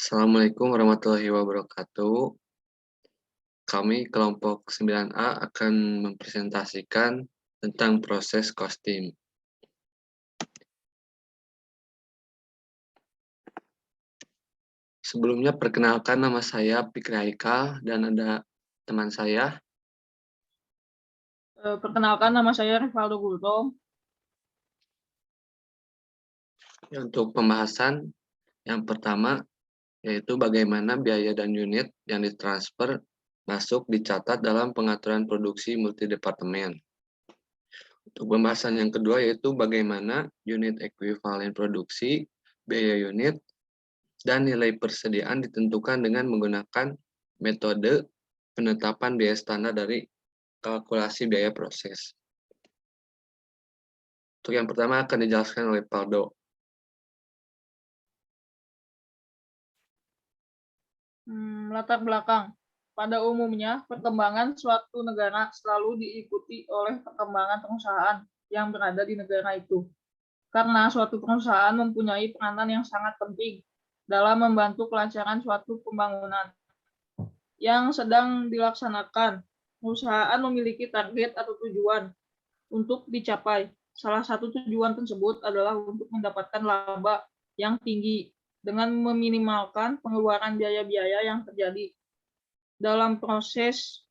Assalamualaikum warahmatullahi wabarakatuh. Kami kelompok 9A akan mempresentasikan tentang proses costing. Sebelumnya perkenalkan, nama saya Fikri Haikal dan ada teman saya. Perkenalkan, nama saya Rivaldo Gultom. Untuk pembahasan yang pertama, yaitu bagaimana biaya dan unit yang ditransfer masuk dicatat dalam pengaturan produksi multidepartemen. Untuk pembahasan yang kedua, yaitu bagaimana unit ekuivalen produksi, biaya unit, dan nilai persediaan ditentukan dengan menggunakan metode penetapan biaya standar dari kalkulasi biaya proses. Untuk yang pertama akan dijelaskan oleh Paldo. Latar belakang. Pada umumnya, perkembangan suatu negara selalu diikuti oleh perkembangan perusahaan yang berada di negara itu. Karena suatu perusahaan mempunyai peranan yang sangat penting dalam membantu kelancaran suatu pembangunan yang sedang dilaksanakan. Perusahaan memiliki target atau tujuan untuk dicapai. Salah satu tujuan tersebut adalah untuk mendapatkan laba yang tinggi dengan meminimalkan pengeluaran biaya-biaya yang terjadi. Dalam proses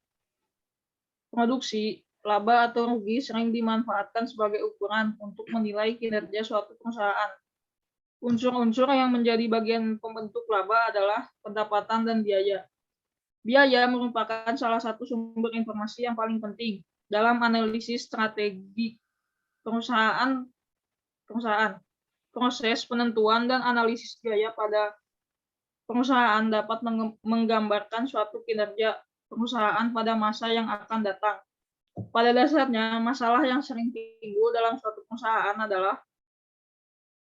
produksi, laba atau rugi sering dimanfaatkan sebagai ukuran untuk menilai kinerja suatu perusahaan. Unsur-unsur yang menjadi bagian pembentuk laba adalah pendapatan dan biaya. Biaya merupakan salah satu sumber informasi yang paling penting dalam analisis strategi perusahaan. Proses penentuan dan analisis biaya pada perusahaan dapat menggambarkan suatu kinerja perusahaan pada masa yang akan datang. Pada dasarnya, masalah yang sering timbul dalam suatu perusahaan adalah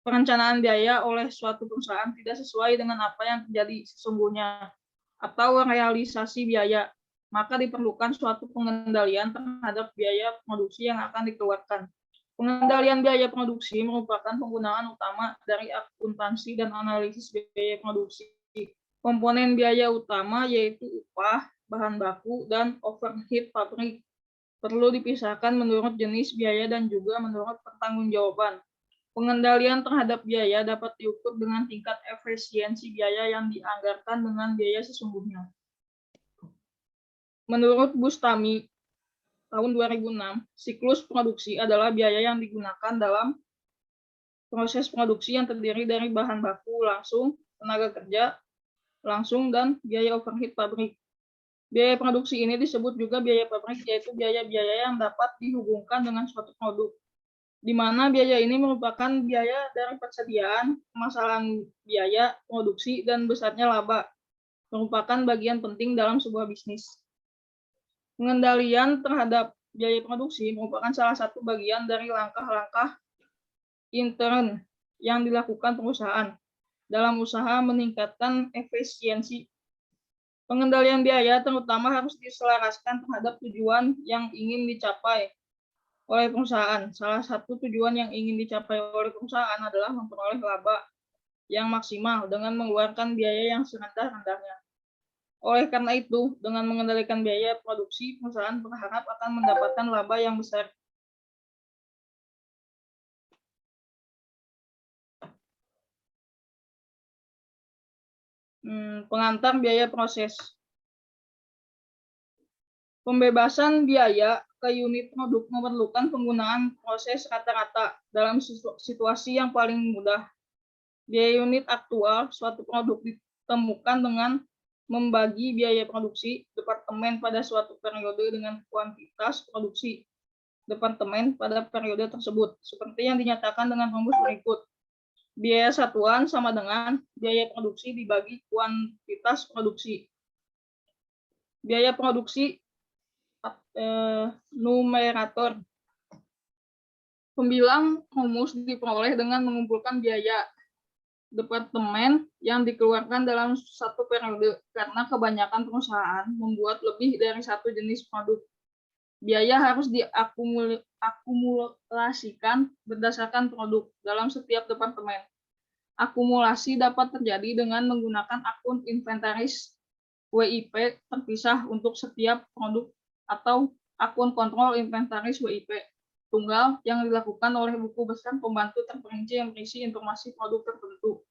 perencanaan biaya oleh suatu perusahaan tidak sesuai dengan apa yang terjadi sesungguhnya atau realisasi biaya. Maka diperlukan suatu pengendalian terhadap biaya produksi yang akan dikeluarkan. Pengendalian biaya produksi merupakan penggunaan utama dari akuntansi dan analisis biaya produksi. Komponen biaya utama yaitu upah, bahan baku, dan overhead pabrik perlu dipisahkan menurut jenis biaya dan juga menurut pertanggungjawaban. Pengendalian terhadap biaya dapat diukur dengan tingkat efisiensi biaya yang dianggarkan dengan biaya sesungguhnya. Menurut Bustami, tahun 2006, siklus produksi adalah biaya yang digunakan dalam proses produksi yang terdiri dari bahan baku langsung, tenaga kerja langsung, dan biaya overhead pabrik. Biaya produksi ini disebut juga biaya pabrik, yaitu biaya-biaya yang dapat dihubungkan dengan suatu produk, di mana biaya ini merupakan biaya dari persediaan, pemasaran biaya, produksi, dan besarnya laba, merupakan bagian penting dalam sebuah bisnis. Pengendalian terhadap biaya produksi merupakan salah satu bagian dari langkah-langkah intern yang dilakukan perusahaan dalam usaha meningkatkan efisiensi. Pengendalian biaya terutama harus diselaraskan terhadap tujuan yang ingin dicapai oleh perusahaan. Salah satu tujuan yang ingin dicapai oleh perusahaan adalah memperoleh laba yang maksimal dengan mengeluarkan biaya yang serendah-rendahnya. Oleh karena itu, dengan mengendalikan biaya produksi, perusahaan berharap akan mendapatkan laba yang besar. Pengantar biaya proses. Pembebasan biaya ke unit produk memerlukan penggunaan proses rata-rata dalam situasi yang paling mudah. Biaya unit aktual suatu produk ditemukan dengan membagi biaya produksi departemen pada suatu periode dengan kuantitas produksi departemen pada periode tersebut, seperti yang dinyatakan dengan rumus berikut. Biaya satuan sama dengan biaya produksi dibagi kuantitas produksi. Biaya produksi numerator. Pembilang rumus diperoleh dengan mengumpulkan biaya departemen yang dikeluarkan dalam satu periode, karena kebanyakan perusahaan membuat lebih dari satu jenis produk. Biaya harus diakumulasikan berdasarkan produk dalam setiap departemen. Akumulasi dapat terjadi dengan menggunakan akun inventaris WIP terpisah untuk setiap produk atau akun kontrol inventaris WIP tunggal yang dilakukan oleh buku besar pembantu terperinci yang berisi informasi produk tertentu.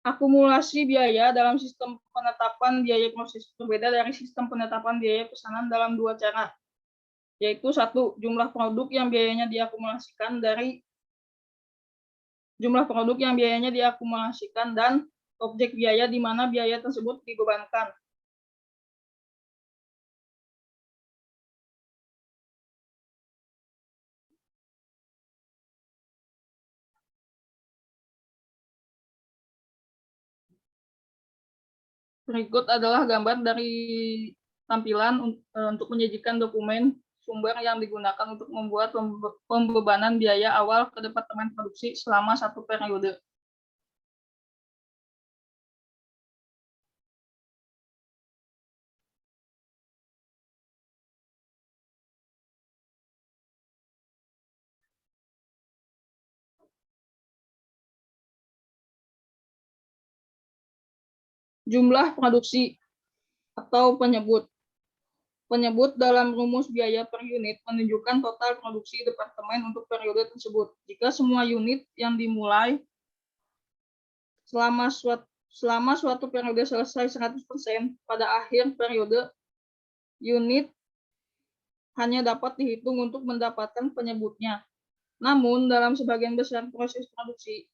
Akumulasi biaya dalam sistem penetapan biaya proses berbeda dari sistem penetapan biaya pesanan dalam dua cara, yaitu satu, jumlah produk yang biayanya diakumulasikan dan objek biaya di mana biaya tersebut dibebankan. Berikut adalah gambar dari tampilan untuk menyajikan dokumen sumber yang digunakan untuk membuat pembebanan biaya awal ke Departemen Produksi selama satu periode. Jumlah produksi atau penyebut. Penyebut dalam rumus biaya per unit menunjukkan total produksi departemen untuk periode tersebut. Jika semua unit yang dimulai selama suatu periode selesai 100%, pada akhir periode, unit hanya dapat dihitung untuk mendapatkan penyebutnya. Namun, dalam sebagian besar proses produksi,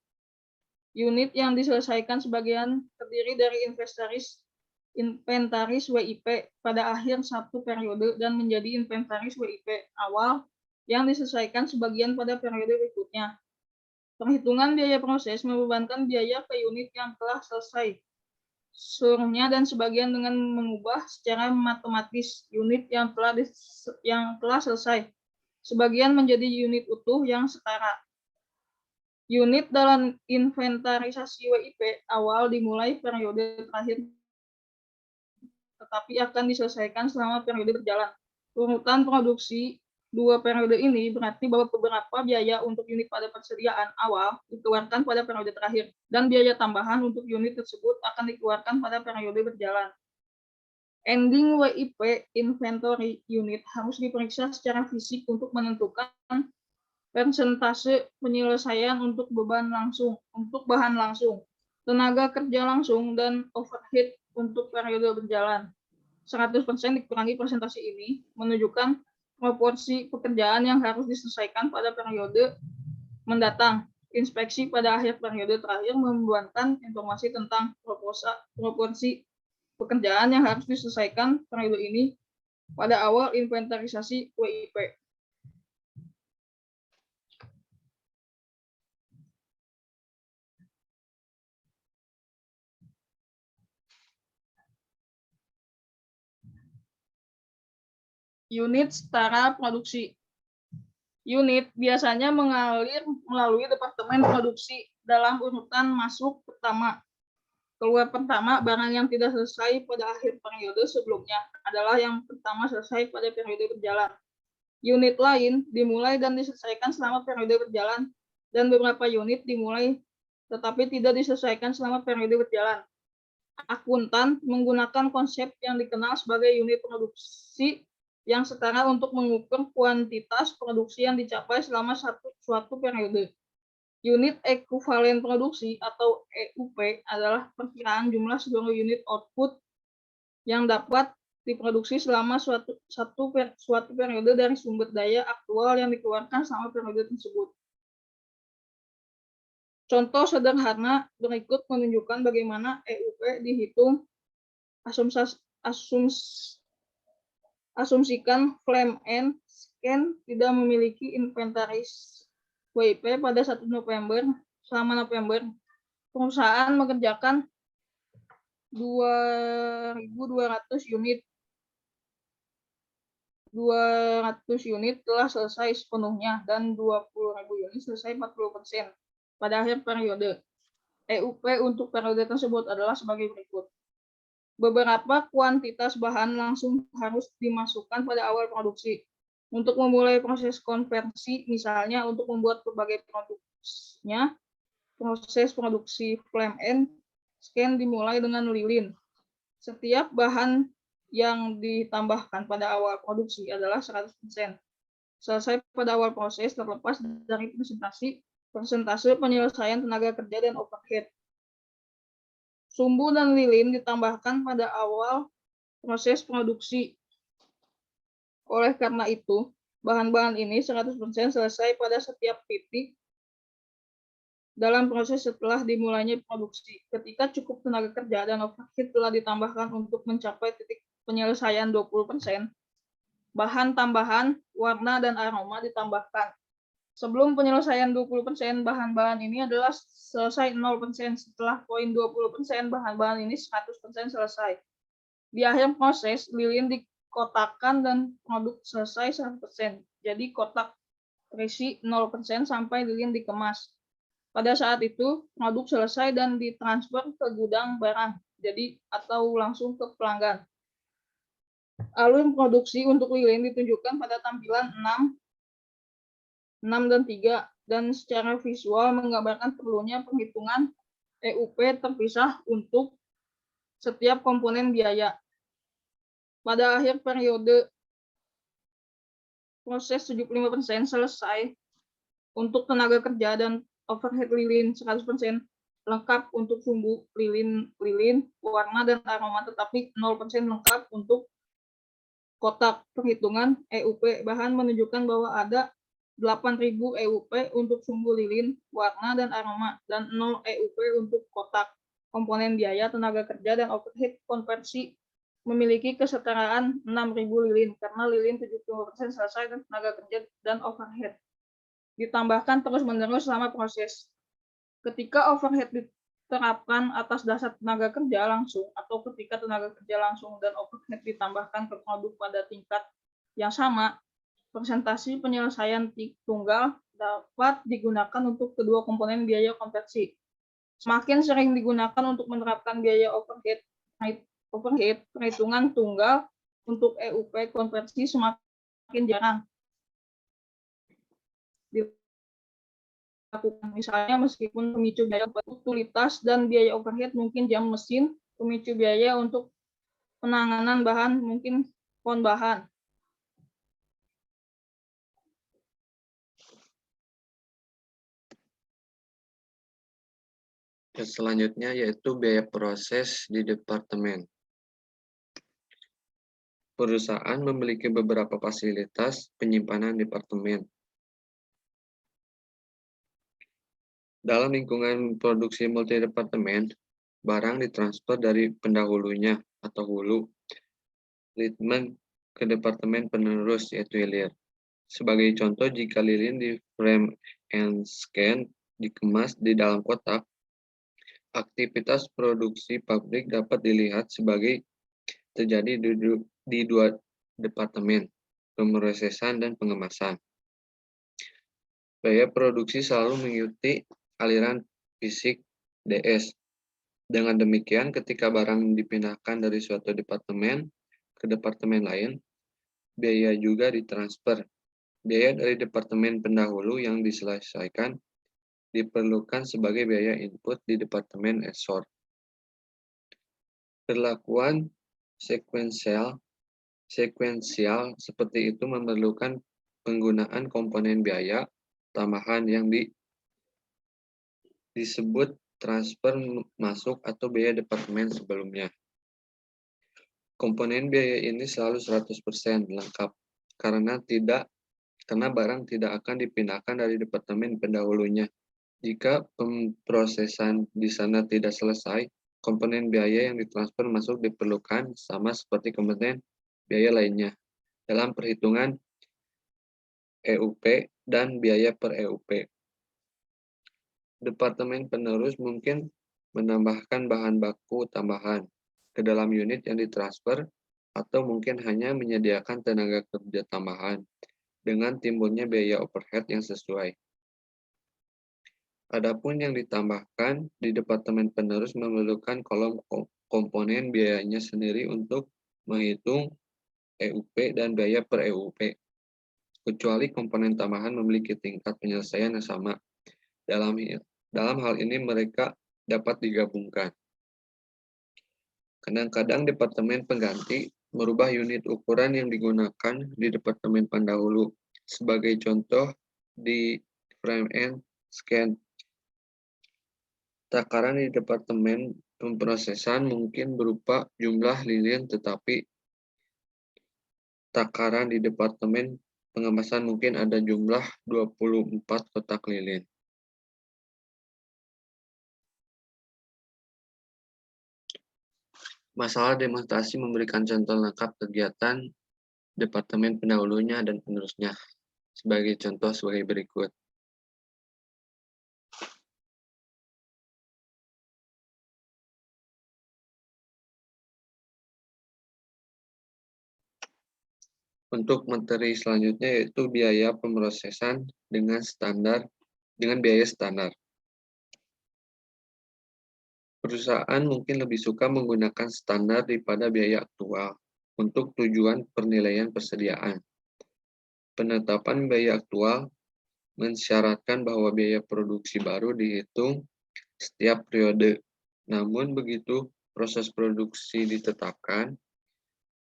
unit yang diselesaikan sebagian terdiri dari inventaris WIP pada akhir satu periode dan menjadi inventaris WIP awal yang diselesaikan sebagian pada periode berikutnya. Perhitungan biaya proses membebankan biaya ke unit yang telah selesai seluruhnya dan sebagian dengan mengubah secara matematis unit yang telah selesai sebagian menjadi unit utuh yang setara. Unit dalam inventarisasi WIP awal dimulai periode terakhir tetapi akan diselesaikan selama periode berjalan. Urutan produksi dua periode ini berarti bahwa beberapa biaya untuk unit pada persediaan awal dikeluarkan pada periode terakhir, dan biaya tambahan untuk unit tersebut akan dikeluarkan pada periode berjalan. Ending WIP inventory unit harus diperiksa secara fisik untuk menentukan persentase penyelesaian untuk bahan langsung, tenaga kerja langsung, dan overhead untuk periode berjalan. 100% dikurangi presentasi ini menunjukkan proporsi pekerjaan yang harus diselesaikan pada periode mendatang. Inspeksi pada akhir periode terakhir membuatkan informasi tentang proporsi pekerjaan yang harus diselesaikan periode ini pada awal inventarisasi WIP. Unit setara produksi. Unit biasanya mengalir melalui Departemen Produksi dalam urutan masuk pertama. Keluar pertama, barang yang tidak selesai pada akhir periode sebelumnya adalah yang pertama selesai pada periode berjalan. Unit lain dimulai dan diselesaikan selama periode berjalan, dan beberapa unit dimulai tetapi tidak diselesaikan selama periode berjalan. Akuntan menggunakan konsep yang dikenal sebagai unit produksi yang setara untuk mengukur kuantitas produksi yang dicapai selama suatu periode. Unit ekuvalen produksi atau EUP adalah perkiraan jumlah seluruh unit output yang dapat diproduksi selama suatu periode dari sumber daya aktual yang dikeluarkan selama periode tersebut. Contoh sederhana berikut menunjukkan bagaimana EUP dihitung. Asumsikan Flame and Scan tidak memiliki inventaris WIP pada 1 November. Selama November, perusahaan mengerjakan 2.200 unit. 200 unit telah selesai sepenuhnya dan 20.000 unit selesai 40% pada akhir periode. EUP untuk periode tersebut adalah sebagai berikut. Beberapa kuantitas bahan langsung harus dimasukkan pada awal produksi. Untuk memulai proses konversi, misalnya untuk membuat berbagai produknya, proses produksi flame and scan dimulai dengan lilin. Setiap bahan yang ditambahkan pada awal produksi adalah 100%. Selesai pada awal proses terlepas dari persentase penyelesaian tenaga kerja dan overhead. Sumbu dan lilin ditambahkan pada awal proses produksi. Oleh karena itu, bahan-bahan ini 100% selesai pada setiap titik dalam proses setelah dimulainya produksi. Ketika cukup tenaga kerja dan overhead telah ditambahkan untuk mencapai titik penyelesaian 20%, bahan tambahan, warna, dan aroma ditambahkan. Sebelum penyelesaian 20%, bahan-bahan ini adalah selesai 0%. Setelah poin 20%, bahan-bahan ini 100% selesai. Di akhir proses, lilin dikotakkan dan produk selesai 100%. Jadi kotak terisi 0% sampai lilin dikemas. Pada saat itu, produk selesai dan ditransfer ke gudang barang, atau langsung ke pelanggan. Alur produksi untuk lilin ditunjukkan pada tampilan 6 dan 3, dan secara visual menggambarkan perlunya penghitungan EUP terpisah untuk setiap komponen biaya. Pada akhir periode proses 75% selesai untuk tenaga kerja dan overhead lilin 100% lengkap untuk sumbu lilin, warna, dan aroma, tetapi 0% lengkap untuk kotak. Perhitungan EUP bahan menunjukkan bahwa ada 8.000 EUP untuk sumbu lilin, warna, dan aroma, dan 0 EUP untuk kotak. Komponen biaya, tenaga kerja, dan overhead konversi memiliki kesetaraan 6.000 lilin, karena lilin 75% selesai dan tenaga kerja dan overhead ditambahkan terus-menerus selama proses. Ketika overhead diterapkan atas dasar tenaga kerja langsung, atau ketika tenaga kerja langsung dan overhead ditambahkan ke produk pada tingkat yang sama, persentase penyelesaian tunggal dapat digunakan untuk kedua komponen biaya konversi. Semakin sering digunakan untuk menerapkan biaya overhead, perhitungan tunggal untuk EUP konversi semakin jarang dilakukan. Misalnya, meskipun pemicu biaya utilitas dan biaya overhead mungkin jam mesin, pemicu biaya untuk penanganan bahan mungkin pon bahan. Dan selanjutnya yaitu biaya proses di departemen. Perusahaan memiliki beberapa fasilitas penyimpanan departemen. Dalam lingkungan produksi multidepartemen, barang ditransfer dari pendahulunya atau hulu treatment ke departemen penerus yaitu hilir. Sebagai contoh, jika lilin di frame and scan dikemas di dalam kotak, aktivitas produksi pabrik dapat dilihat sebagai terjadi di dua departemen, pemrosesan dan pengemasan. Biaya produksi selalu mengikuti aliran fisik DS. Dengan demikian, ketika barang dipindahkan dari suatu departemen ke departemen lain, biaya juga ditransfer. Biaya dari departemen pendahulu yang diselesaikan diperlukan sebagai biaya input di departemen esor. Perlakuan sekuensial seperti itu memerlukan penggunaan komponen biaya tambahan yang disebut transfer masuk atau biaya departemen sebelumnya. Komponen biaya ini selalu 100% lengkap karena barang tidak akan dipindahkan dari departemen pendahulunya. Jika pemrosesan di sana tidak selesai, komponen biaya yang ditransfer masuk diperlukan sama seperti komponen biaya lainnya dalam perhitungan EUP dan biaya per EUP. Departemen penerus mungkin menambahkan bahan baku tambahan ke dalam unit yang ditransfer, atau mungkin hanya menyediakan tenaga kerja tambahan dengan timbulnya biaya overhead yang sesuai. Adapun yang ditambahkan di departemen penerus memerlukan kolom komponen biayanya sendiri untuk menghitung EUP dan biaya per EUP, kecuali komponen tambahan memiliki tingkat penyelesaian yang sama. Dalam Dalam hal ini mereka dapat digabungkan. Kadang-kadang departemen pengganti merubah unit ukuran yang digunakan di departemen pendahulu. Sebagai contoh, di frame and scan, takaran di departemen pemrosesan mungkin berupa jumlah lilin, tetapi takaran di departemen pengemasan mungkin ada jumlah 24 kotak lilin. Masalah demonstrasi memberikan contoh lengkap kegiatan departemen pendahulunya dan penerusnya. Sebagai contoh sebagai berikut. Untuk materi selanjutnya yaitu biaya pemrosesan dengan biaya standar. Perusahaan mungkin lebih suka menggunakan standar daripada biaya aktual untuk tujuan penilaian persediaan. Penetapan biaya aktual mensyaratkan bahwa biaya produksi baru dihitung setiap periode. Namun begitu proses produksi ditetapkan,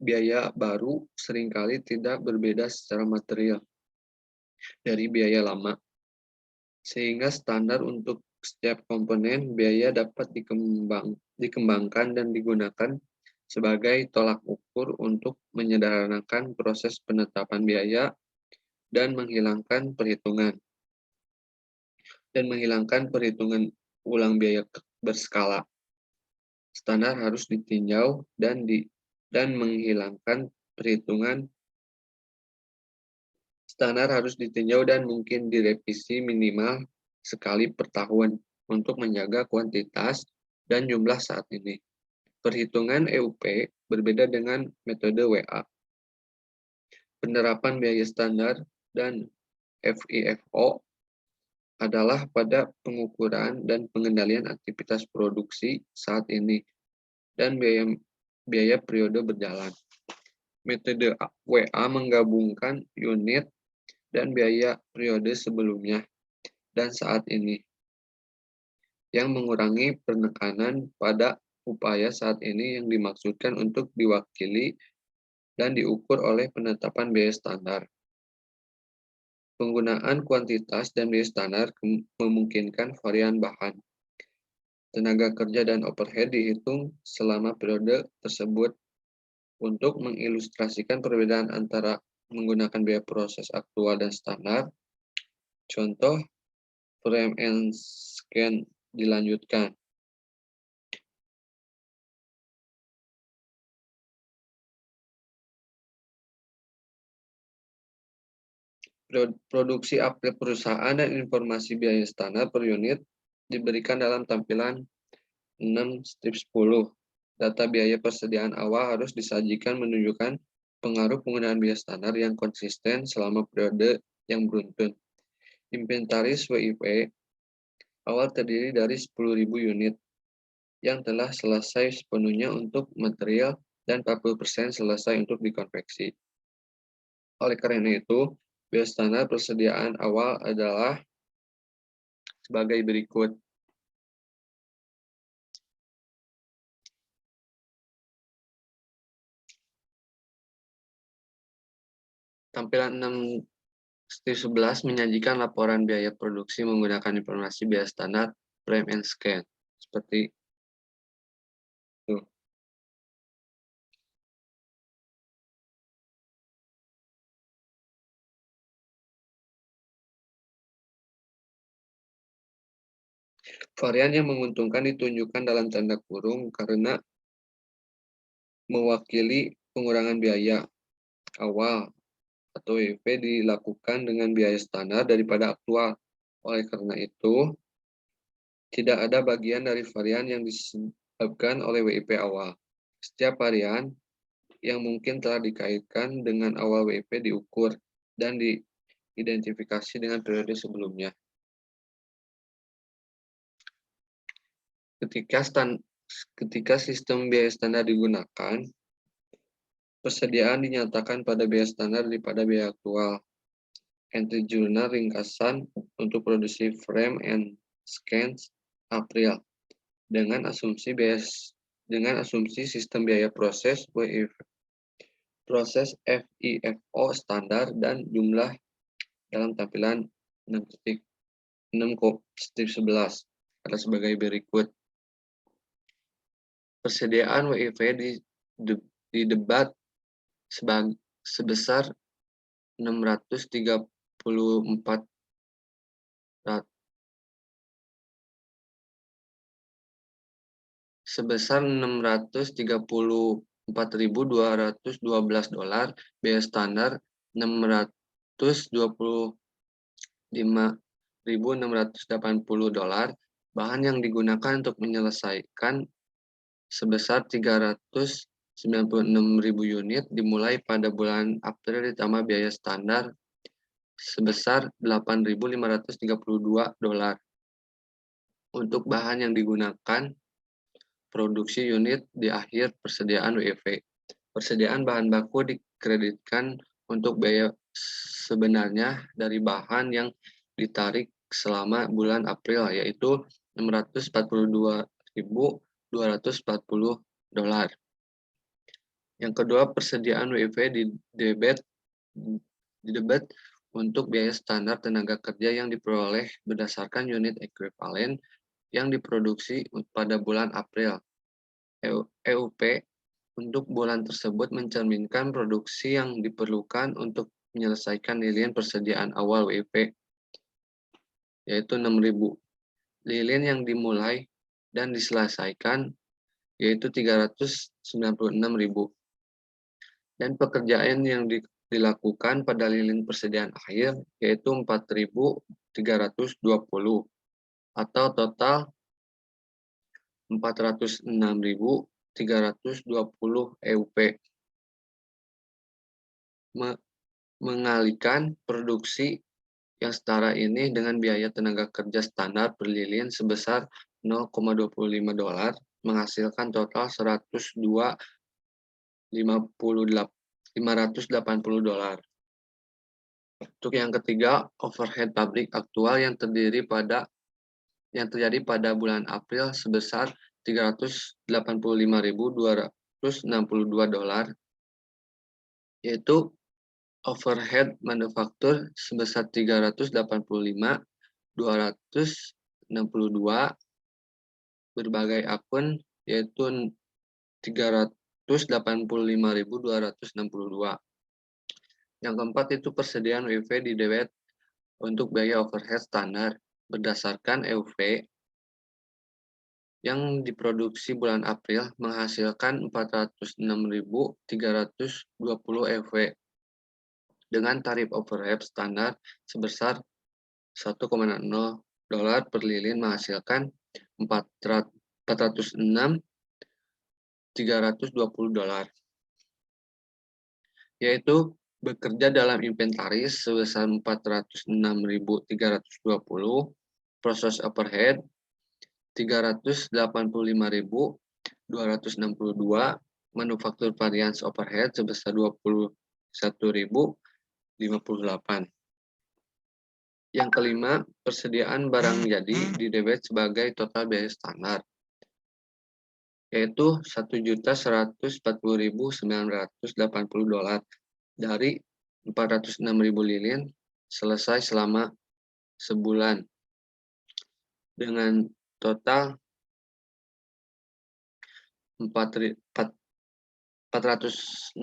biaya baru seringkali tidak berbeda secara material dari biaya lama. Sehingga standar untuk setiap komponen biaya dapat dikembangkan dan digunakan sebagai tolak ukur untuk menyederhanakan proses penetapan biaya dan menghilangkan perhitungan ulang biaya berskala. Standar harus ditinjau dan menghilangkan perhitungan. Standar harus ditinjau dan mungkin direvisi minimal sekali per tahun untuk menjaga kuantitas dan jumlah saat ini. Perhitungan EUP berbeda dengan metode WA. Penerapan biaya standar dan FIFO adalah pada pengukuran dan pengendalian aktivitas produksi saat ini dan biaya periode berjalan. Metode WA menggabungkan unit dan biaya periode sebelumnya dan saat ini, yang mengurangi penekanan pada upaya saat ini yang dimaksudkan untuk diwakili dan diukur oleh penetapan biaya standar. Penggunaan kuantitas dan biaya standar memungkinkan varian bahan, tenaga kerja, dan overhead dihitung selama periode tersebut untuk mengilustrasikan perbedaan antara menggunakan biaya proses aktual dan standar. Contoh, frame and scan dilanjutkan. Produksi April perusahaan dan informasi biaya standar per unit diberikan dalam tampilan 6-10. Data biaya persediaan awal harus disajikan menunjukkan pengaruh penggunaan biaya standar yang konsisten selama periode yang beruntun. Inventaris WIP awal terdiri dari 10.000 unit yang telah selesai sepenuhnya untuk material dan 40% selesai untuk dikonveksi. Oleh karena itu, biaya standar persediaan awal adalah sebagai berikut. Tampilan 6-11 menyajikan laporan biaya produksi menggunakan informasi biaya standar frame and scan. Seperti itu. Varian yang menguntungkan ditunjukkan dalam tanda kurung karena mewakili pengurangan biaya awal atau WIP dilakukan dengan biaya standar daripada aktual. Oleh karena itu, tidak ada bagian dari varian yang disebabkan oleh WIP awal. Setiap varian yang mungkin telah dikaitkan dengan awal WIP diukur dan diidentifikasi dengan periode sebelumnya. Ketika sistem biaya standar digunakan, persediaan dinyatakan pada biaya standar daripada biaya aktual. Entry jurnal ringkasan untuk produksi frame and Scans April dengan asumsi sistem biaya proses proses FIFO standar dan jumlah dalam tampilan 6.11 adalah sebagai berikut. Persediaan WIV didebat sebesar 634 $634.212, biaya standar $625.680, bahan yang digunakan untuk menyelesaikan sebesar 396.000 unit dimulai pada bulan April ditambah biaya standar sebesar $8.532. Untuk bahan yang digunakan produksi unit di akhir persediaan WIV. Persediaan bahan baku dikreditkan untuk biaya sebenarnya dari bahan yang ditarik selama bulan April, yaitu $642.240. Yang kedua, persediaan WIV didebet untuk biaya standar tenaga kerja yang diperoleh berdasarkan unit ekuivalen yang diproduksi pada bulan April. EUP untuk bulan tersebut mencerminkan produksi yang diperlukan untuk menyelesaikan lilin persediaan awal WIP, yaitu 6.000. Lilin yang dimulai dan diselesaikan yaitu 396.000. Dan pekerjaan yang dilakukan pada lilin persediaan akhir yaitu 4.320 atau total 406.320 EUP. Mengalihkan produksi yang setara ini dengan biaya tenaga kerja standar per lilin sebesar $0,25 menghasilkan total $580. Untuk yang ketiga, overhead pabrik aktual yang terjadi pada bulan April sebesar $385.262, yaitu overhead manufaktur sebesar $385.262, berbagai akun yaitu $385.262. Yang keempat itu persediaan WIV didebet untuk biaya overhead standar berdasarkan EUV yang diproduksi bulan April menghasilkan 406.320 EUV dengan tarif overhead standar sebesar $1,0 per lilin menghasilkan $406.320, yaitu bekerja dalam inventaris sebesar 406.320, proses overhead 385.262, manufaktur varians overhead sebesar 21.058. Yang kelima, persediaan barang jadi didebet sebagai total biaya standar, yaitu $1.140.980 dari 406.000 lilin selesai selama sebulan dengan total 406.000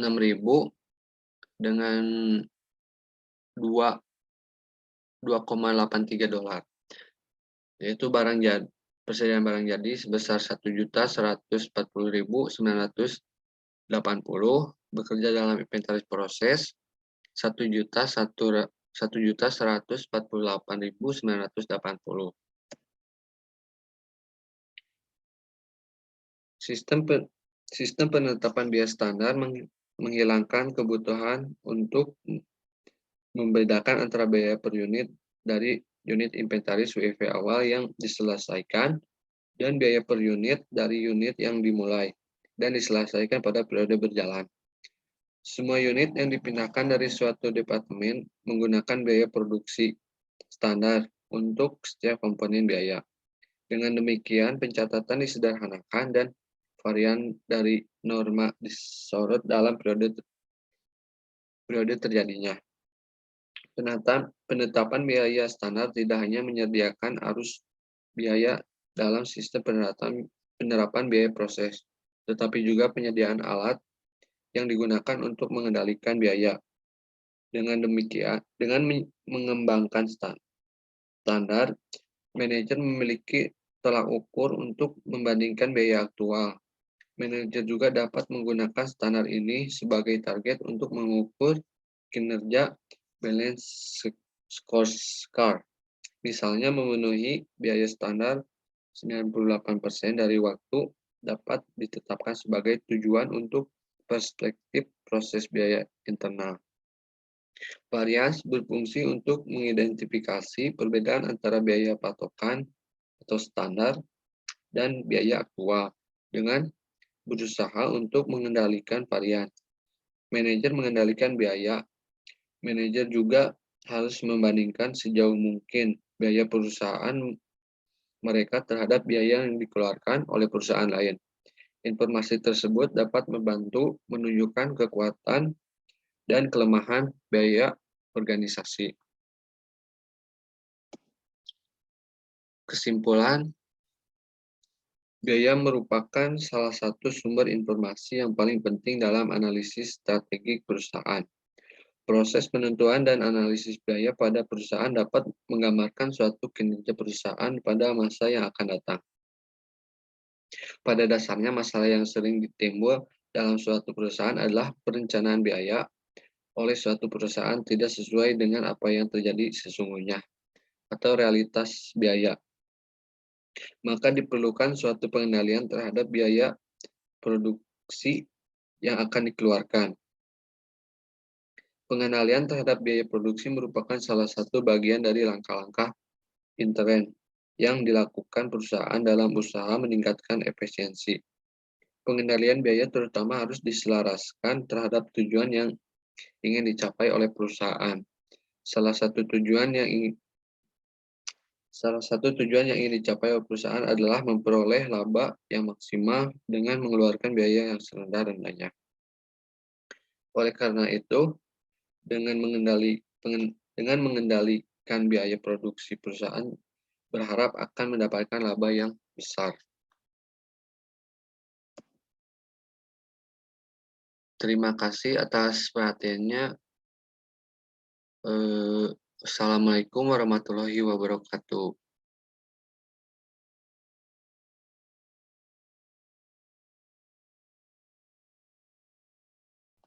dengan $2,83, yaitu persediaan barang jadi sebesar 1.140.980, bekerja dalam inventaris proses 1.148.980. Sistem penetapan biaya standar menghilangkan kebutuhan untuk membedakan antara biaya per unit dari unit inventaris WIV awal yang diselesaikan dan biaya per unit dari unit yang dimulai dan diselesaikan pada periode berjalan. Semua unit yang dipindahkan dari suatu departemen menggunakan biaya produksi standar untuk setiap komponen biaya. Dengan demikian, pencatatan disederhanakan dan varian dari norma disorot dalam periode terjadinya. Penetapan biaya standar tidak hanya menyediakan arus biaya dalam sistem penerapan biaya proses, tetapi juga penyediaan alat yang digunakan untuk mengendalikan biaya. Dengan demikian, dengan mengembangkan standar, manajer memiliki tolak ukur untuk membandingkan biaya aktual. Manajer juga dapat menggunakan standar ini sebagai target untuk mengukur kinerja balance scorecard. Misalnya memenuhi biaya standar 98% dari waktu dapat ditetapkan sebagai tujuan untuk perspektif proses biaya internal. Varians berfungsi untuk mengidentifikasi perbedaan antara biaya patokan atau standar dan biaya aktual dengan berusaha untuk mengendalikan varian. Manajer mengendalikan biaya. Manajer juga harus membandingkan sejauh mungkin biaya perusahaan mereka terhadap biaya yang dikeluarkan oleh perusahaan lain. Informasi tersebut dapat membantu menunjukkan kekuatan dan kelemahan biaya organisasi. Kesimpulan, biaya merupakan salah satu sumber informasi yang paling penting dalam analisis strategik perusahaan. Proses penentuan dan analisis biaya pada perusahaan dapat menggambarkan suatu kinerja perusahaan pada masa yang akan datang. Pada dasarnya, masalah yang sering timbul dalam suatu perusahaan adalah perencanaan biaya oleh suatu perusahaan tidak sesuai dengan apa yang terjadi sesungguhnya atau realitas biaya. Maka diperlukan suatu pengendalian terhadap biaya produksi yang akan dikeluarkan. Pengendalian terhadap biaya produksi merupakan salah satu bagian dari langkah-langkah intern yang dilakukan perusahaan dalam usaha meningkatkan efisiensi. Pengendalian biaya terutama harus diselaraskan terhadap tujuan yang ingin dicapai oleh perusahaan. Salah satu tujuan yang ingin dicapai oleh perusahaan adalah memperoleh laba yang maksimal dengan mengeluarkan biaya yang serendah-rendahnya. Oleh karena itu, dengan mengendalikan biaya produksi, perusahaan berharap akan mendapatkan laba yang besar. Terima kasih atas perhatiannya. Assalamualaikum warahmatullahi wabarakatuh.